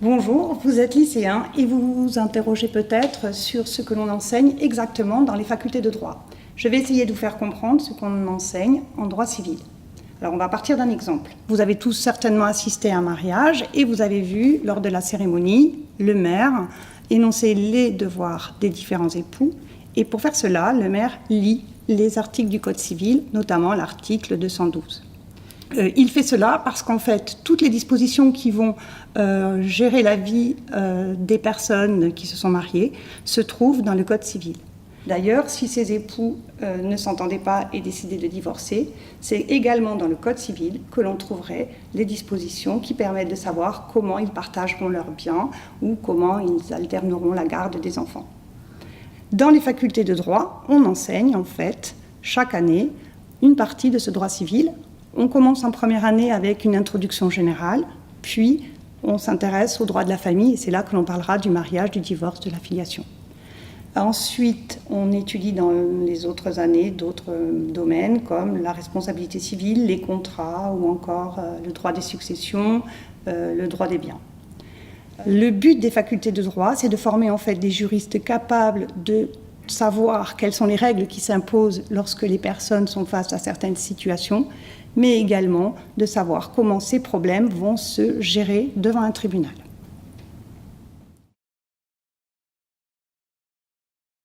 Bonjour, vous êtes lycéen et vous vous interrogez peut-être sur ce que l'on enseigne exactement dans les facultés de droit. Je vais essayer de vous faire comprendre ce qu'on enseigne en droit civil. Alors on va partir d'un exemple. Vous avez tous certainement assisté à un mariage et vous avez vu lors de la cérémonie le maire énoncer les devoirs des différents époux. Et pour faire cela, le maire lit les articles du Code civil, notamment l'article 212. Il fait cela parce qu'en fait, toutes les dispositions qui vont gérer la vie des personnes qui se sont mariées se trouvent dans le Code civil. D'ailleurs, si ces époux ne s'entendaient pas et décidaient de divorcer, c'est également dans le Code civil que l'on trouverait les dispositions qui permettent de savoir comment ils partageront leurs biens ou comment ils alterneront la garde des enfants. Dans les facultés de droit, on enseigne en fait chaque année une partie de ce droit civil. On commence en première année avec une introduction générale, puis on s'intéresse au droit de la famille et c'est là que l'on parlera du mariage, du divorce, de la filiation. Ensuite, on étudie dans les autres années d'autres domaines comme la responsabilité civile, les contrats ou encore le droit des successions, le droit des biens. Le but des facultés de droit, c'est de former en fait des juristes capables de savoir quelles sont les règles qui s'imposent lorsque les personnes sont face à certaines situations, mais également de savoir comment ces problèmes vont se gérer devant un tribunal.